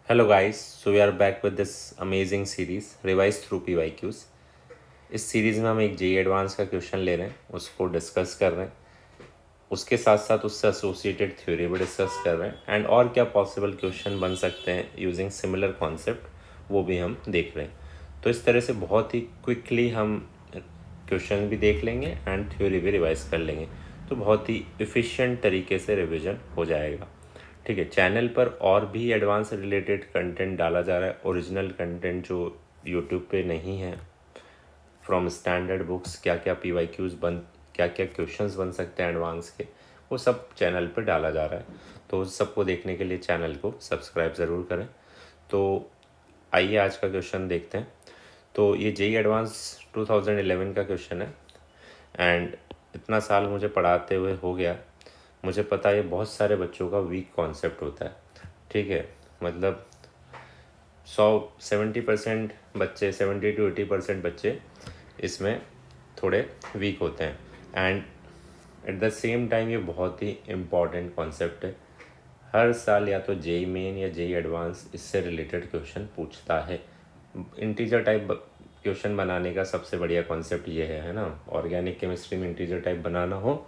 Hello guys, so we are back with this amazing series revise through PYQs। इस series में हम एक JEE advance का question ले रहे हैं, उसको डिस्कस कर रहे हैं। उसके साथ साथ उससे एसोसिएटेड थ्योरी भी डिस्कस कर रहे हैं एंड और क्या पॉसिबल क्वेश्चन बन सकते हैं यूजिंग सिमिलर कॉन्सेप्ट वो भी हम देख रहे हैं। तो इस तरह से बहुत ही क्विकली हम क्वेश्चन भी देख लेंगे एंड थ्योरी भी रिवाइज कर लेंगे, तो बहुत ही एफिशिएंट तरीके से रिवीजन हो जाएगा। ठीक है, चैनल पर और भी एडवांस रिलेटेड कंटेंट डाला जा रहा है, ओरिजिनल कंटेंट जो यूट्यूब पे नहीं है। फ्रॉम स्टैंडर्ड बुक्स क्या क्या क्या क्या क्वेश्चंस बन सकते हैं एडवांस के, वो सब चैनल पे डाला जा रहा है। तो उस सबको देखने के लिए चैनल को सब्सक्राइब ज़रूर करें। तो आइए आज का क्वेश्चन देखते हैं। तो ये जेई एडवांस 2011 का क्वेश्चन है एंड इतना साल मुझे पढ़ाते हुए हो गया, मुझे पता है ये बहुत सारे बच्चों का वीक कॉन्सेप्ट होता है। ठीक है, मतलब 70% बच्चे, 70 to 80% बच्चे इसमें थोड़े वीक होते हैं and at the same time ये बहुत ही इम्पॉर्टेंट कॉन्सेप्ट है। हर साल या तो जेई मेन या जेई एडवांस इससे रिलेटेड क्वेश्चन पूछता है। इंटीजर टाइप क्वेश्चन बनाने का सबसे बढ़िया कॉन्सेप्ट ये है ना। ऑर्गेनिक केमिस्ट्री में इंटीजर टाइप बनाना हो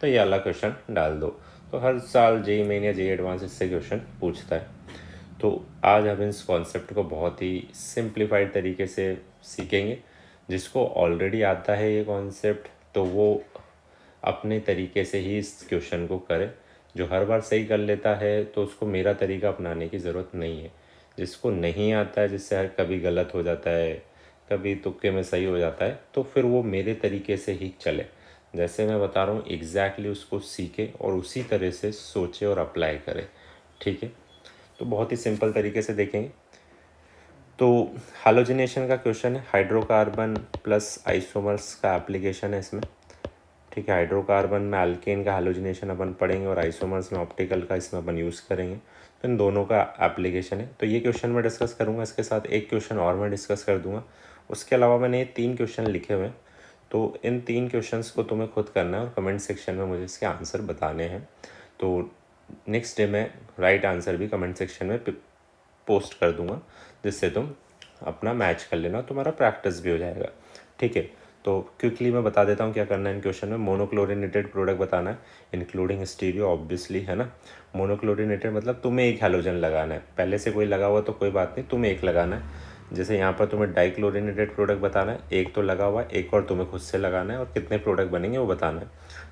तो ये वाला क्वेश्चन डाल दो। तो हर साल जेई मेन या जेई एडवांस इससे क्वेश्चन पूछता है। तो आज हम इस कॉन्सेप्ट को बहुत ही सिंप्लीफाइड तरीके से सीखेंगे। जिसको ऑलरेडी आता है ये कॉन्सेप्ट तो वो अपने तरीके से ही इस क्वेश्चन को करे। जो हर बार सही कर लेता है तो उसको मेरा तरीका अपनाने की ज़रूरत नहीं है। जिसको नहीं आता है, जिससे हर कभी गलत हो जाता है, कभी तुक्के में सही हो जाता है, तो फिर वो मेरे तरीके से ही चले। जैसे मैं बता रहा हूँ एग्जैक्टली उसको सीखे और उसी तरह से सोचे और अप्लाई करे। ठीक है, तो बहुत ही सिंपल तरीके से देखेंगे। तो हालोजिनेशन का क्वेश्चन है, हाइड्रोकार्बन प्लस आइसोमर्स का एप्लीकेशन है इसमें। ठीक है, हाइड्रोकार्बन में अल्केन का हालोजिनेशन अपन पढ़ेंगे और आइसोमर्स में ऑप्टिकल का इसमें अपन यूज़ करेंगे। तो इन दोनों का एप्लीकेशन है, तो ये क्वेश्चन मैं डिस्कस करूँगा। इसके साथ एक क्वेश्चन और मैं डिस्कस कर दूँगा। उसके अलावा मैंने ये 3 क्वेश्चन लिखे हुए हैं, तो इन 3 क्वेश्चंस को तुम्हें खुद करना है और कमेंट सेक्शन में मुझे इसके आंसर बताने हैं। तो नेक्स्ट डे मैं राइट आंसर भी कमेंट सेक्शन में पोस्ट कर दूंगा, जिससे तुम अपना मैच कर लेना, तुम्हारा प्रैक्टिस भी हो जाएगा। ठीक है, तो क्विकली मैं बता देता हूँ क्या करना है इन क्वेश्चन में। मोनोक्लोरिनेटेड प्रोडक्ट बताना है इंक्लूडिंग स्टीरियो, ऑब्वियसली, है ना। मोनोक्लोरिनेटेड मतलब तुम्हें एक हैलोजन लगाना है, पहले से कोई लगा हुआ तो कोई बात नहीं, तुम्हें एक लगाना है। जैसे यहाँ पर तुम्हें डाइक्लोरिनेटेड प्रोडक्ट बताना है, एक तो लगा हुआ है, एक और तुम्हें खुद से लगाना है और कितने प्रोडक्ट बनेंगे वो बताना है।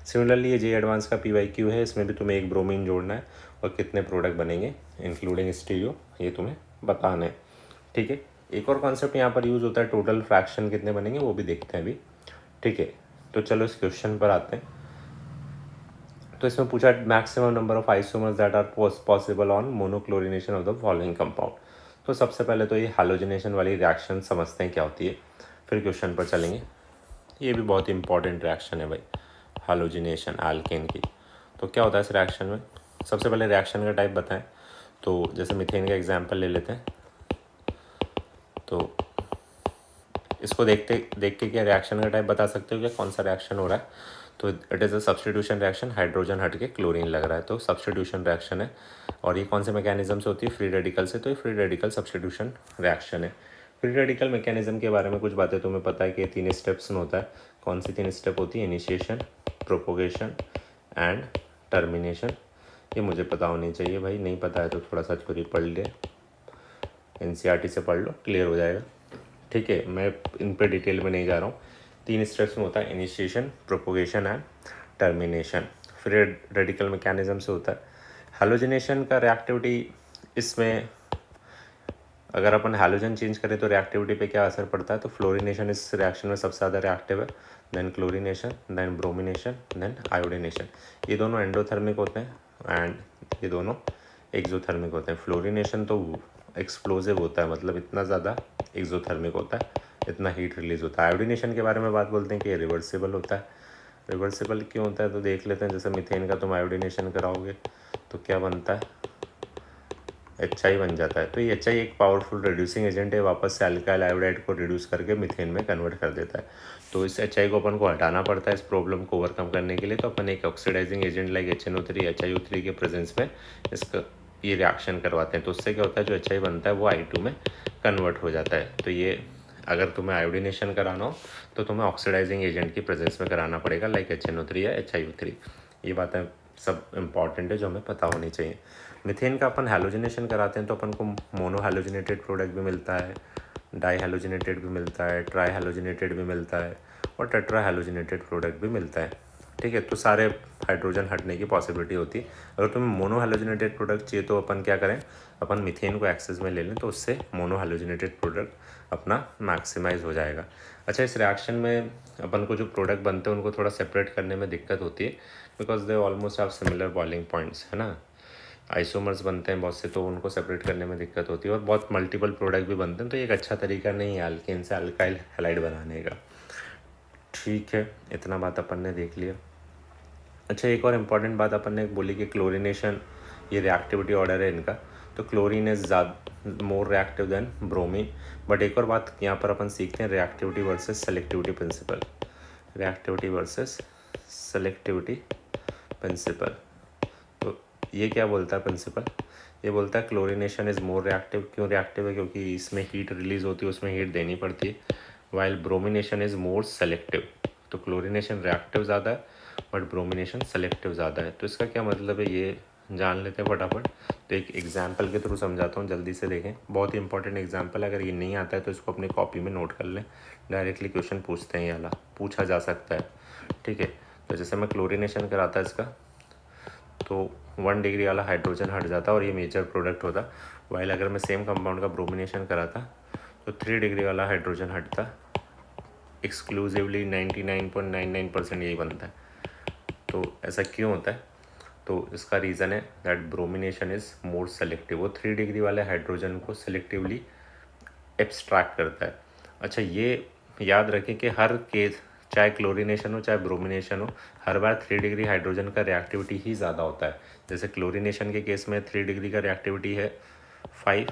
सिमिलरली ये जे एडवांस का PYQ है, इसमें भी तुम्हें एक ब्रोमीन जोड़ना है और कितने प्रोडक्ट बनेंगे इंक्लूडिंग स्टीरियो ये तुम्हें बताना है। ठीक है, एक और कॉन्सेप्ट यहाँ पर यूज़ होता है, टोटल फ्रैक्शन कितने बनेंगे वो भी देखते हैं अभी। ठीक है, तो चलो इस क्वेश्चन पर आते हैं। तो इसमें पूछा maximum number of isomers that are possible on monochlorination of the following compound. तो सबसे पहले तो ये हैलोजिनेशन वाली रिएक्शन समझते हैं क्या होती है, फिर क्वेश्चन पर चलेंगे। ये भी बहुत इंपॉर्टेंट रिएक्शन है भाई, हैलोजिनेशन एल्केन की। तो क्या होता है इस रिएक्शन में, सबसे पहले रिएक्शन का टाइप बताएं। तो जैसे मीथेन का एग्जांपल ले लेते हैं। तो इसको देख के क्या रिएक्शन का टाइप बता सकते हो क्या, कौन सा रिएक्शन हो रहा है। तो it is a substitution reaction, hydrogen हट के क्लोरीन लग रहा है, तो सब्स्टिट्यूशन रिएक्शन है। और ये कौन से मैकेनिज्म से होती है, फ्री रेडिकल से। तो ये फ्री रेडिकल सब्स्टिट्यूशन रिएक्शन है। फ्री रेडिकल मैकेनिज्म के बारे में कुछ बातें तुम्हें पता है कि 3 स्टेप्स में होता है। कौन सी 3 स्टेप होती है, इनिशिएशन, प्रोपोगेशन एंड टर्मिनेशन। ये मुझे पता होनी चाहिए भाई, नहीं पता है तो थोड़ा सा थ्योरी पढ़ ले, NCERT से पढ़ लो, क्लियर हो जाएगा। ठीक है, मैं इन पे डिटेल में नहीं जा रहा हूँ। 3 स्टेप्स में होता है, initiation, propagation and termination. Free radical mechanism से होता है। हैलोजिनेशन का रिएक्टिविटी, इसमें अगर अपन हैलोजन चेंज करें तो रिएक्टिविटी पे क्या असर पड़ता है, तो फ्लोरिनेशन इस रिएक्शन में सबसे ज़्यादा रिएक्टिव है, then chlorination, then bromination, then iodination. ये दोनों एंडोथर्मिक होते हैं एंड ये दोनों एक्सोथर्मिक होते हैं। फ्लोरिनेशन तो एक्सप्लोजिव होता है, मतलब इतना ज़्यादा एक्सोथर्मिक होता है, इतना हीट रिलीज होता है। आयोडिनेशन के बारे में बात बोलते हैं कि ये रिवर्सिबल होता है। रिवर्सिबल क्यों होता है तो देख लेते हैं। जैसे मीथेन का तुम आयोडिनेशन कराओगे तो क्या बनता है, HI बन जाता है। तो ये HI एक पावरफुल रिड्यूसिंग एजेंट है, वापस से अल्काइल आयोडाइड को रिड्यूस करके मीथेन में कन्वर्ट कर देता है। तो इस HI को अपन को हटाना पड़ता है इस प्रॉब्लम को ओवरकम करने के लिए। तो अपन एक oxidising agent like HNO3, HiO3 के प्रेजेंस में इसका ये रिएक्शन करवाते हैं, तो उससे क्या होता है जो HI बनता है वो I2 में कन्वर्ट हो जाता है। तो ये अगर तुम्हें आयोडीनेशन कराना हो तो तुम्हें ऑक्सीडाइजिंग एजेंट की प्रेजेंस में कराना पड़ेगा, लाइक HNO3 या HiO3। ये बातें सब इंपॉर्टेंट है जो हमें पता होनी चाहिए। मीथेन का अपन हैलोजिनेशन कराते हैं तो अपन को मोनो हैलोजिनेटेड प्रोडक्ट भी मिलता है, डाई हैलोजिनेटेड भी मिलता है, ट्राई हैलोजिनेटेड भी मिलता है और टेट्रा हैलोजिनेटेड प्रोडक्ट भी मिलता है। ठीक है, तो सारे हाइड्रोजन हटने की पॉसिबिलिटी होती है। अगर तुम्हें मोनो हैलोजिनेटेड प्रोडक्ट चाहिए तो अपन क्या करें, अपन मीथेन को एक्सेस में ले लें, तो उससे मोनो हैलोजिनेटेड प्रोडक्ट अपना मैक्सिमाइज हो जाएगा। अच्छा, इस रिएक्शन में अपन को जो प्रोडक्ट बनते हैं उनको थोड़ा सेपरेट करने में दिक्कत होती है, because they almost have similar boiling points, है ना। आइसोमर्स बनते हैं बहुत से, तो उनको सेपरेट करने में दिक्कत होती है और बहुत मल्टीपल प्रोडक्ट भी बनते हैं, तो एक अच्छा तरीका नहीं है अल्केन से अल्काइल हैलाइड बनाने का। ठीक है, इतना बात अपन ने देख लिया। अच्छा, एक और इम्पॉर्टेंट बात अपन ने बोली कि क्लोरीनेशन, ये रिएक्टिविटी ऑर्डर है इनका, तो क्लोरीन इज ज़्यादा more reactive than bromine. But एक और बात यहाँ पर अपन सीखते हैं, reactivity versus selectivity principle. Reactivity versus selectivity principle, तो ये क्या बोलता है प्रिंसिपल, ये बोलता है क्लोरीनेशन इज़ मोर रिएक्टिव। क्यों रिएक्टिव है, क्योंकि इसमें हीट रिलीज होती है, उसमें हीट देनी पड़ती है, while bromination is more selective. तो क्लोरीनेशन रिएक्टिव ज़्यादा है बट ब्रोमिनेशन सेलेक्टिव ज़्यादा है। तो इसका क्या मतलब है ये जान लेते हैं फटाफट। तो एक एग्जाम्पल के थ्रू समझाता हूँ, जल्दी से देखें, बहुत ही इंपॉर्टेंट एग्जाम्पल है। अगर ये नहीं आता है तो इसको अपनी कॉपी में नोट कर लें, डायरेक्टली क्वेश्चन पूछते हैं, ये वाला पूछा जा सकता है। ठीक है, तो जैसे मैं क्लोरीनेशन कराता है इसका, तो 1 डिग्री वाला हाइड्रोजन हट जाता और ये मेजर प्रोडक्ट होता। वाइल अगर मैं सेम कंपाउंड का ब्रोमिनेशन कराता तो 3 डिग्री वाला हाइड्रोजन हटता, एक्सक्लूसिवली 99.99% यही बनता है। तो ऐसा क्यों होता है, तो इसका रीज़न है that bromination is more selective. वो 3 डिग्री वाले हाइड्रोजन को सेलेक्टिवली एब्स्ट्रैक्ट करता है। अच्छा, ये याद रखें कि हर केस, चाहे क्लोरीनेशन हो चाहे ब्रोमिनेशन हो, हर बार 3 डिग्री हाइड्रोजन का रिएक्टिविटी ही ज़्यादा होता है। जैसे क्लोरीनेशन के केस में 3 डिग्री का रिएक्टिविटी है 5,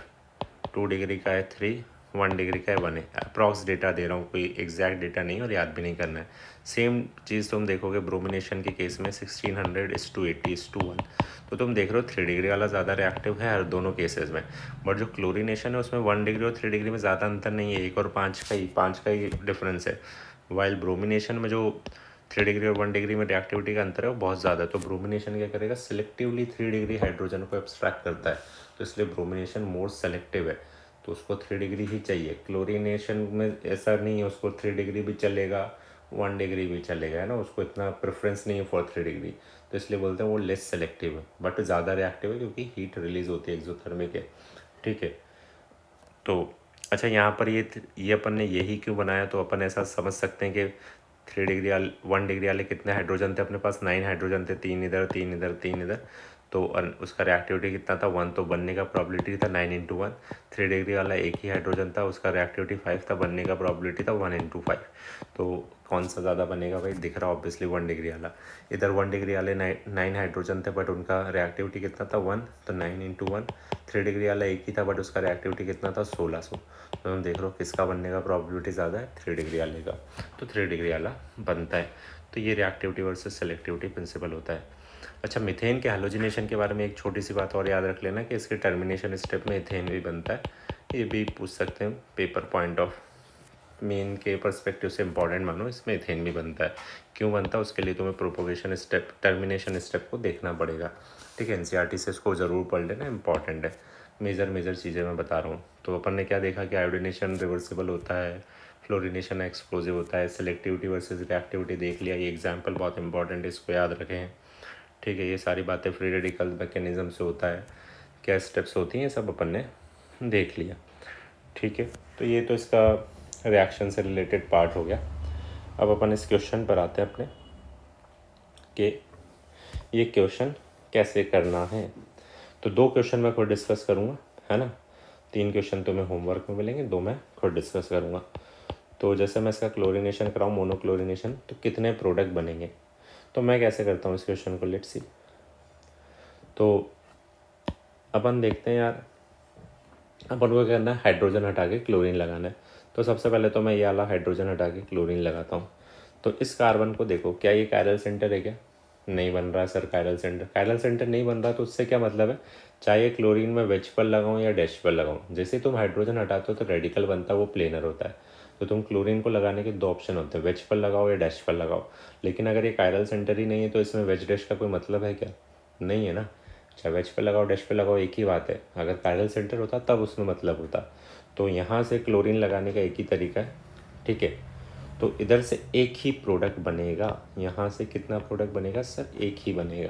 2 डिग्री का है 3, 1 डिग्री का है 1 है। अप्रॉक्स डेटा दे रहा हूँ, कोई एग्जैक्ट डेटा नहीं और याद भी नहीं करना है। सेम चीज़ तुम देखोगे ब्रोमिनेशन के केस में 1600:80:1, तो तुम देख रहे हो 3 डिग्री वाला ज़्यादा रिएक्टिव है हर दोनों केसेस में। बट जो क्लोरीनेशन है उसमें 1 डिग्री और 3 डिग्री में ज़्यादा अंतर नहीं है, 1 और 5 का ही डिफरेंस है। वाइल ब्रोमिनेशन में जो 3 डिग्री और 1 डिग्री में रिएक्टिविटी का अंतर है वो बहुत ज़्यादा है। तो ब्रोमिनेशन क्या करेगा, सिलेक्टिवली 3 डिग्री हाइड्रोजन को एब्स्ट्रैक्ट करता है, तो इसलिए ब्रोमिनेशन मोर सेलेक्टिव है, तो उसको 3 डिग्री ही चाहिए। क्लोरीनेशन में ऐसा नहीं है, उसको 3 डिग्री भी चलेगा 1 डिग्री भी चलेगा, है ना, उसको इतना प्रेफरेंस नहीं है फॉर 3 डिग्री, तो इसलिए बोलते हैं वो लेस सेलेक्टिव है बट ज़्यादा रिएक्टिव है क्योंकि हीट रिलीज होती है एक्सोथर्मिक है। ठीक है, तो अच्छा, यहाँ पर ये अपन ने यही क्यों बनाया, तो अपन ऐसा समझ सकते हैं कि 3 डिग्री वाले 1 डिग्री वाले कितने हाइड्रोजन थे अपने पास, 9 हाइड्रोजन थे, 3 इधर 3 इधर 3 इधर, तो उसका रिएक्टिविटी कितना था 1, तो बनने का प्रॉबिलिटी था 9×1। 3 डिग्री वाला एक ही हाइड्रोजन था, उसका रिएक्टिविटी 5 था, बनने का प्रॉबिलिटी था 1×5। तो कौन सा ज़्यादा बनेगा भाई, दिख रहा ऑब्वियसली 1 डिग्री वाला। इधर 1 डिग्री वाले 9 हाइड्रोजन थे बट उनका रिएक्टिविटी कितना था 1, तो 9×1। 3 डिग्री वाला एक ही था बट उसका रिएक्टिविटी कितना था 1600। तो हम देख रहे हो किसका बनने का प्रॉबिलिटी ज़्यादा है, 3 डिग्री वाले का, तो 3 डिग्री वाला बनता है। तो ये रिएक्टिविटी वर्सेस सेलेक्टिविटी प्रिंसिपल होता है। अच्छा, मीथेन के हैलोजिनेशन के बारे में एक छोटी सी बात और याद रख लेना कि इसके टर्मिनेशन स्टेप में इथेन भी बनता है। ये भी पूछ सकते हैं पेपर पॉइंट ऑफ मेन के पर्सपेक्टिव से इंपॉर्टेंट मानो, इसमें इथेन भी बनता है। क्यों बनता है उसके लिए तुम्हें प्रोपोगेशन स्टेप, टर्मिनेशन स्टेप को देखना पड़ेगा। ठीक है, एनसीईआरटी से इसको ज़रूर पढ़ लेना, इंपॉर्टेंट है। मेजर चीज़ें मैं बता रहा हूँ। तो अपन ने क्या देखा कि आयोडिनेशन रिवर्सिबल होता है, फ्लोरिनेशन एक्सप्लोजिव होता है, सेलेक्टिविटी वर्सेस रिएक्टिविटी देख लिया। ये एग्जाम्पल बहुत इंपॉर्टेंट है, इसको याद रखें। ठीक है, ये सारी बातें फ्री रेडिकल मैकेनिज्म से होता है, क्या स्टेप्स होती हैं, सब अपन ने देख लिया। ठीक है, तो ये तो इसका रिएक्शन से रिलेटेड पार्ट हो गया। अब अपन इस क्वेश्चन पर आते हैं अपने कि ये क्वेश्चन कैसे करना है। तो 2 क्वेश्चन मैं खुद डिस्कस करूँगा, है ना। 3 क्वेश्चन तुम्हें होमवर्क में मिलेंगे, 2 मैं खुद डिस्कस करूँगा। तो जैसे मैं इसका क्लोरीनेशन कराऊँ, मोनोक्लोरीनेशन, तो कितने प्रोडक्ट बनेंगे, तो मैं कैसे करता हूँ इस क्वेश्चन को, लेट्स सी। तो अपन देखते हैं यार, अपन को क्या करना है, हाइड्रोजन हटा के क्लोरीन लगाना है। तो सबसे पहले तो मैं ये वाला हाइड्रोजन हटा के क्लोरीन लगाता हूँ। तो इस कार्बन को देखो, क्या ये कायरल सेंटर है क्या, नहीं बन रहा सर कायरल सेंटर नहीं बन रहा, तो उससे क्या मतलब है, चाहे क्लोरीन में वेज पर लगाऊं या डैश पर लगाऊं, जैसे तुम हाइड्रोजन हटाते हो तो रेडिकल बनता है, वो प्लेनर होता है। तो तुम क्लोरीन को लगाने के दो ऑप्शन होते हैं, वेज पर लगाओ या डैश पर लगाओ। लेकिन अगर ये कायरल सेंटर ही नहीं है तो इसमें वेज डैश का कोई मतलब है क्या? नहीं है ना। चाहे वेज पे लगाओ डैश पे लगाओ एक ही बात है। अगर कायरल सेंटर होता तब उसमें मतलब होता। तो यहाँ से क्लोरीन लगाने का एक ही तरीका है, ठीक है। तो इधर से एक ही प्रोडक्ट बनेगा, यहाँ से कितना प्रोडक्ट बनेगा सर? एक ही बनेगा।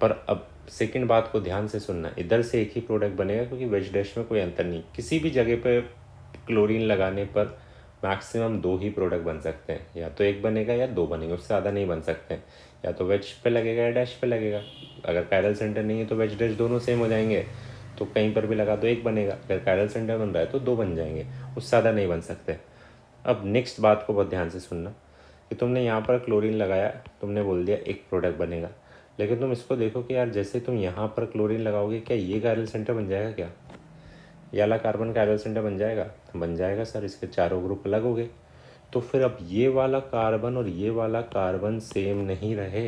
पर अब सेकंड बात को ध्यान से सुनना, इधर से एक ही प्रोडक्ट बनेगा क्योंकि वेज डैश में कोई अंतर नहीं। किसी भी जगह पे क्लोरीन लगाने पर मैक्सिमम दो ही प्रोडक्ट बन सकते हैं, या तो एक बनेगा या दो बनेंगे, उससे ज़्यादा नहीं बन सकते हैं। या तो वेज पे लगेगा या डैश पे लगेगा। अगर कायरल सेंटर नहीं है तो वेज डैश दोनों सेम हो जाएंगे, तो कहीं पर भी लगा दो एक बनेगा। अगर कायरल सेंटर बन रहा है तो दो बन जाएंगे, उससे ज़्यादा नहीं बन सकते। अब नेक्स्ट बात को बहुत ध्यान से सुनना कि तुमने यहाँ पर क्लोरीन लगाया, तुमने बोल दिया एक प्रोडक्ट बनेगा, लेकिन तुम इसको देखो कि यार जैसे तुम यहाँ पर क्लोरीन लगाओगे, क्या ये कायरल सेंटर बन जाएगा? क्या ये वाला कार्बन कायरल सेंटर बन जाएगा? बन जाएगा सर, इसके चारों ग्रुप अलग हो गए। तो फिर अब ये वाला कार्बन और ये वाला कार्बन सेम नहीं रहे।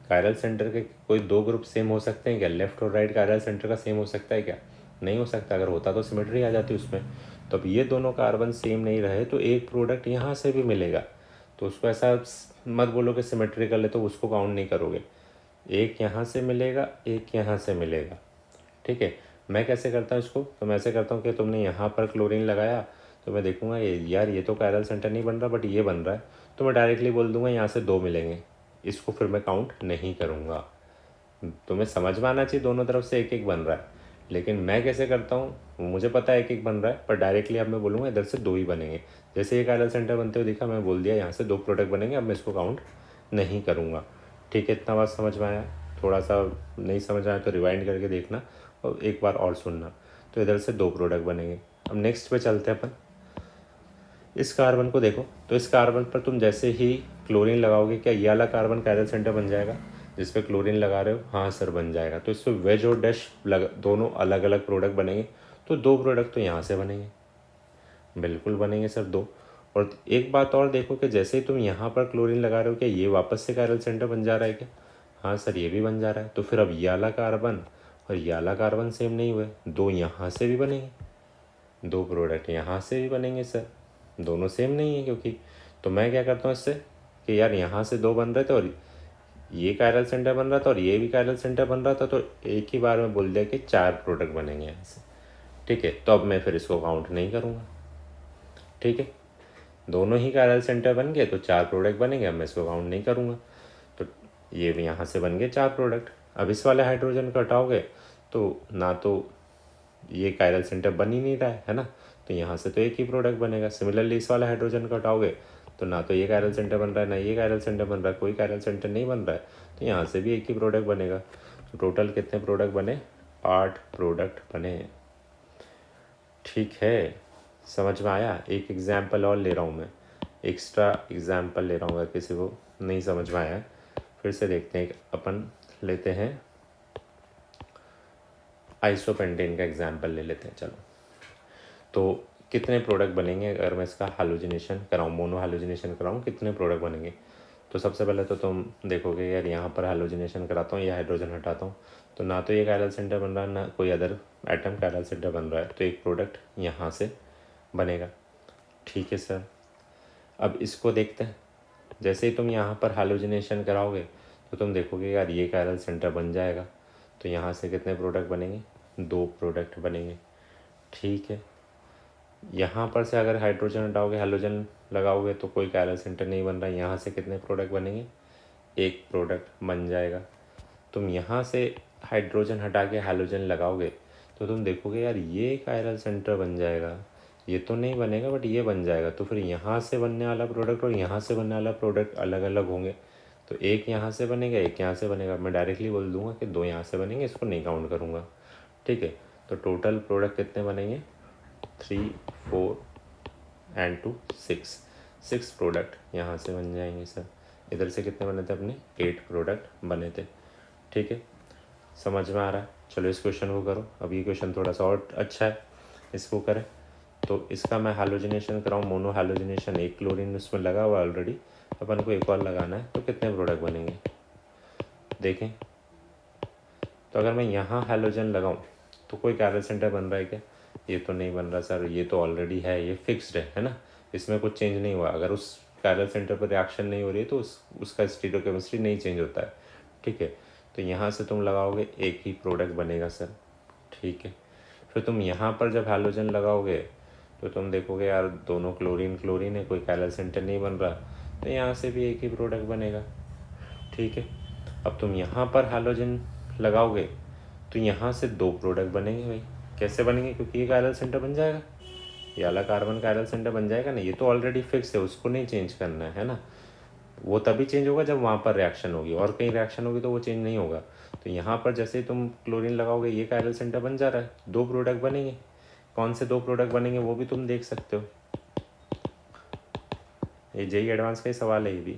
कायरल सेंटर के कोई दो ग्रुप सेम हो सकते हैं क्या? लेफ्ट और राइट कायरल सेंटर का सेम हो सकता है क्या? नहीं हो सकता। अगर होता तो सिमेट्री आ जाती उसमें। तो अब ये दोनों कार्बन सेम नहीं रहे तो एक प्रोडक्ट यहाँ से भी मिलेगा। तो उसको ऐसा मत बोलो कि सिमेट्रिकल है तो उसको काउंट नहीं करोगे। एक यहाँ से मिलेगा, एक यहाँ से मिलेगा, ठीक है। मैं कैसे करता हूँ इसको? तो मैं ऐसे करता हूँ कि तुमने यहाँ पर क्लोरीन लगाया तो मैं देखूंगा ये यार ये तो कायरल सेंटर नहीं बन रहा बट ये बन रहा है, तो मैं डायरेक्टली बोल दूंगा यहाँ से दो मिलेंगे, इसको फिर मैं काउंट नहीं करूँगा। तुम्हें समझ में आना चाहिए दोनों तरफ से एक एक बन रहा है। लेकिन मैं कैसे करता हूँ, मुझे पता है एक एक बन रहा है, पर डायरेक्टली अब मैं बोलूँगा इधर से दो ही बनेंगे। जैसे ये कायरल सेंटर बनते हुए दिखा, मैं बोल दिया यहाँ से दो प्रोडक्ट बनेंगे, अब मैं इसको काउंट नहीं करूँगा। ठीक है, इतना बात समझ में आया? थोड़ा सा नहीं समझ आया तो रिवाइंड करके देखना और एक बार और सुनना। तो इधर से दो प्रोडक्ट बनेंगे। अब नेक्स्ट पे चलते हैं अपन। इस कार्बन को देखो, तो इस कार्बन पर तुम जैसे ही क्लोरीन लगाओगे, क्या ये वाला कार्बन कायरल सेंटर बन जाएगा जिस पे क्लोरीन लगा रहे हो? हाँ सर बन जाएगा। तो इस पर वेज और डैश दोनों अलग अलग प्रोडक्ट बनेंगे, तो दो प्रोडक्ट तो यहाँ से बनेंगे, बिल्कुल बनेंगे सर दो। और एक बात और देखो कि जैसे ही तुम यहाँ पर क्लोरीन लगा रहे हो, क्या ये वापस से कायरल सेंटर बन जा रहा है क्या? हाँ सर ये भी बन जा रहा है। तो फिर अब ये वाला कार्बन और ये वाला कार्बन सेम नहीं हुए, दो यहाँ से भी बनेंगे, दो प्रोडक्ट यहाँ से भी बनेंगे सर, दोनों सेम नहीं है क्योंकि। तो मैं क्या करता हूँ इससे कि यार यहाँ से दो बन रहे थे और ये कायरल सेंटर बन रहा था और ये भी कायरल सेंटर बन रहा था, तो एक ही बार में बोल दिया कि चार प्रोडक्ट बनेंगे यहाँ से, ठीक है। तो अब मैं फिर इसको काउंट नहीं करूँगा, ठीक है। दोनों ही कायरल सेंटर बन गए तो चार प्रोडक्ट बनेंगे, अब मैं इसको काउंट नहीं करूँगा। तो ये भी यहाँ से बन गए चार प्रोडक्ट। अब इस वाले हाइड्रोजन को हटाओगे तो ना तो ये कायरल सेंटर बन ही नहीं रहा है ना, तो यहाँ से तो एक ही प्रोडक्ट बनेगा। सिमिलरली इस वाला हाइड्रोजन को हटाओगे तो ना तो ये कायरल सेंटर बन रहा है ना ये कायरल सेंटर बन रहा है, कोई कायरल सेंटर नहीं बन रहा है, तो यहाँ से भी एक ही प्रोडक्ट बनेगा। तो टोटल कितने प्रोडक्ट बने? 8 प्रोडक्ट बने, ठीक है। समझ में आया? एक एग्जाम्पल और ले रहा हूँ मैं, एक्स्ट्रा एग्जाम्पल ले रहा हूँ, अगर किसी को नहीं समझ में आया फिर से देखते हैं। अपन लेते हैं आइसोपेंटेन का एग्जाम्पल ले लेते हैं, चलो। तो कितने प्रोडक्ट बनेंगे अगर मैं इसका हाइड्रोजनेशन कराऊँ, मोनो हाइड्रोजनेशन कराऊँ, कितने प्रोडक्ट बनेंगे? तो सबसे पहले तो तुम देखोगे यार यहाँ पर हाइड्रोजनेशन कराता हूँ, ये हाइड्रोजन हटाता हूँ, तो ना तो ये कायरल सेंटर बन रहा है ना कोई अदर एटम कायरल सेंटर बन रहा है, तो एक प्रोडक्ट यहाँ से बनेगा, ठीक है सर। अब इसको देखते हैं। जैसे ही तुम यहाँ पर हाइड्रोजनेशन कराओगे तो तुम देखोगे यार ये कायरल सेंटर बन जाएगा, तो यहाँ से कितने प्रोडक्ट बनेंगे? दो प्रोडक्ट बनेंगे, ठीक है। यहाँ पर से अगर हाइड्रोजन हटाओगे हाइड्रोजन लगाओगे तो कोई कायरल सेंटर नहीं बन रहा है, यहाँ से कितने प्रोडक्ट बनेंगे? एक प्रोडक्ट बन जाएगा। तुम यहाँ से हाइड्रोजन हटा के हाइड्रोजन लगाओगे तो तुम देखोगे यार ये कायरल सेंटर बन जाएगा, ये तो नहीं बनेगा बट ये बन जाएगा। तो फिर यहाँ से बनने वाला प्रोडक्ट और यहाँ से बनने वाला प्रोडक्ट अलग अलग होंगे, तो एक यहाँ से बनेगा एक यहाँ से बनेगा। मैं डायरेक्टली बोल दूंगा कि दो यहाँ से बनेंगे, इसको नहीं काउंट करूँगा, ठीक है। तो टोटल प्रोडक्ट कितने बनेंगे? 3 4 एंड 2 6 प्रोडक्ट यहाँ से बन जाएंगे सर। इधर से कितने बने थे अपने? 8 प्रोडक्ट बने थे, ठीक है। समझ में आ रहा है? चलो इस क्वेश्चन को करो। अब ये क्वेश्चन थोड़ा सा और अच्छा है, इसको करें। तो इसका मैं हाइड्रोजनेशन कराऊँ, मोनो हाइड्रोजनेशन, एक क्लोरीन उसमें लगा हुआ ऑलरेडी, अपन को एक और लगाना है, तो कितने प्रोडक्ट बनेंगे? देखें तो अगर मैं यहाँ हैलोजन लगाऊं तो कोई कैरल सेंटर बन रहा है क्या? ये तो नहीं बन रहा सर, ये तो ऑलरेडी है, ये फिक्स्ड है ना, इसमें कुछ चेंज नहीं हुआ। अगर उस कैरल सेंटर पर रिएक्शन नहीं हो रही है तो उसका स्टीरियोकेमिस्ट्री नहीं चेंज होता है। ठीक है, तो यहाँ से तुम लगाओगे एक ही प्रोडक्ट बनेगा सर। ठीक है, फिर तुम यहाँ पर जब हैलोजन लगाओगे तो तुम देखोगे यार दोनों क्लोरीन क्लोरीन है, कोई कैरल सेंटर नहीं बन रहा, तो यहाँ से भी एक ही प्रोडक्ट बनेगा। ठीक है, अब तुम यहाँ पर हैलोजन लगाओगे तो यहाँ से दो प्रोडक्ट बनेंगे भाई। कैसे बनेंगे? क्योंकि ये कायरल सेंटर बन जाएगा, ये वाला कार्बन कायरल सेंटर बन जाएगा ना, ये तो ऑलरेडी फिक्स है, उसको नहीं चेंज करना है ना। वो तभी चेंज होगा जब वहाँ पर रिएक्शन होगी, और कहीं रिएक्शन होगी तो वो चेंज नहीं होगा। तो यहाँ पर जैसे ही तुम क्लोरीन लगाओगे ये कायरल सेंटर बन जा रहा है, दो प्रोडक्ट बनेंगे। कौन से दो प्रोडक्ट बनेंगे वो भी तुम देख सकते हो, ये जेई एडवांस का ही सवाल है ये भी।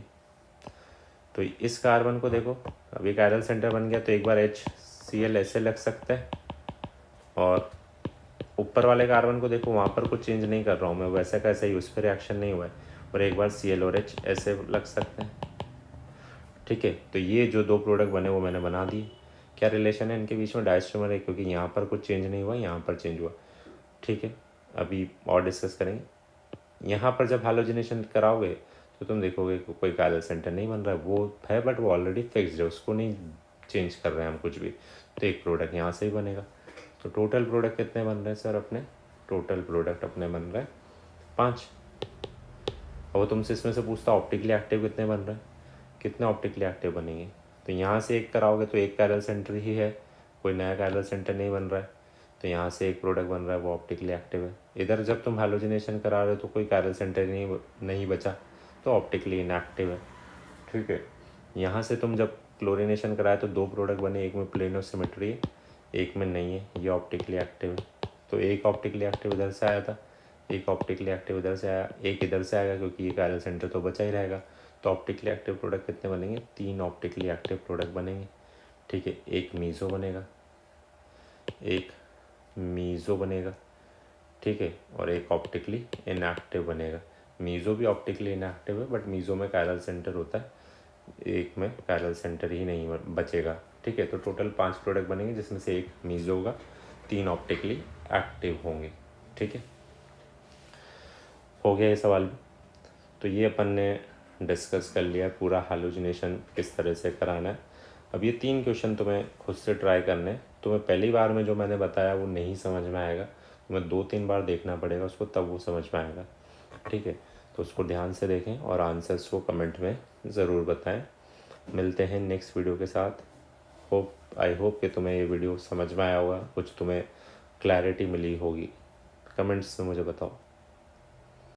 तो इस कार्बन को देखो, अभी कायरल सेंटर बन गया तो एक बार HCl ऐसे लग सकता है, और ऊपर वाले कार्बन को देखो वहाँ पर कुछ चेंज नहीं कर रहा हूँ मैं, वैसा कैसा ही, उस पर रिएक्शन नहीं हुआ है, और एक बार Cl और H ऐसे लग सकते हैं। ठीक है, तो ये जो दो प्रोडक्ट बने वो मैंने बना दिए। क्या रिलेशन है इनके बीच में? डायस्ट्रोमर है, क्योंकि यहाँ पर कुछ चेंज नहीं हुआ, यहाँ पर चेंज हुआ। ठीक है, अभी और डिस्कस करेंगे। यहाँ पर जब हैलोजिनेशन कराओगे तो तुम देखोगे कोई कायरल सेंटर नहीं बन रहा है, वो है बट वो ऑलरेडी फिक्स्ड है, उसको नहीं चेंज कर रहे हैं हम कुछ भी, तो एक प्रोडक्ट यहाँ से ही बनेगा। तो टोटल प्रोडक्ट कितने बन रहे हैं सर अपने? टोटल प्रोडक्ट अपने बन रहे हैं 5। और वो तुमसे इसमें से पूछता ऑप्टिकली एक्टिव कितने बन रहे हैं, कितने ऑप्टिकली एक्टिव बनेंगे? तो यहाँ से एक कराओगे तो एक कायरल सेंटर ही है, कोई नया कायरल सेंटर नहीं बन रहा है, तो यहाँ से एक प्रोडक्ट बन रहा है वो ऑप्टिकली एक्टिव है। इधर जब तुम हैलोजिनेशन करा रहे हो तो कोई कायरल सेंटर नहीं बचा, तो ऑप्टिकली इनएक्टिव है। ठीक है, यहाँ से तुम जब क्लोरिनेशन कराए तो दो प्रोडक्ट बने, एक में प्लेनो सिमेट्री है, एक में नहीं है, ये ऑप्टिकली एक्टिव है। तो एक ऑप्टिकली एक्टिव इधर से आया था, एक ऑप्टिकली एक्टिव इधर से आया, एक इधर से आएगा क्योंकि ये कायरल सेंटर तो बचा ही रहेगा। तो ऑप्टिकली एक्टिव प्रोडक्ट कितने बनेंगे? 3 ऑप्टिकली एक्टिव प्रोडक्ट बनेंगे। ठीक है, एक मीज़ो बनेगा, एक मीज़ो बनेगा, ठीक है, और एक ऑप्टिकली इनएक्टिव बनेगा। मीज़ो भी ऑप्टिकली इनएक्टिव है बट मीज़ो में कायरल सेंटर होता है, एक में कायरल सेंटर ही नहीं बचेगा। ठीक है, तो टोटल 5 प्रोडक्ट बनेंगे जिसमें से एक मीज़ो होगा, 3 ऑप्टिकली एक्टिव होंगे। ठीक है, हो गया ये सवाल भी। तो ये अपन ने डिस्कस कर लिया पूरा हैलोजिनेशन किस तरह से कराना है। अब ये 3 क्वेश्चन तुम्हें खुद से ट्राई करने हैं। तुम्हें पहली बार में जो मैंने बताया वो नहीं समझ में आएगा, तुम्हें 2-3 बार देखना पड़ेगा उसको, तब वो समझ में आएगा। ठीक है, तो उसको ध्यान से देखें और आंसर्स को कमेंट में ज़रूर बताएं। मिलते हैं नेक्स्ट वीडियो के साथ। आई होप कि तुम्हें ये वीडियो समझ में आया होगा, कुछ तुम्हें क्लैरिटी मिली होगी। कमेंट्स में मुझे बताओ।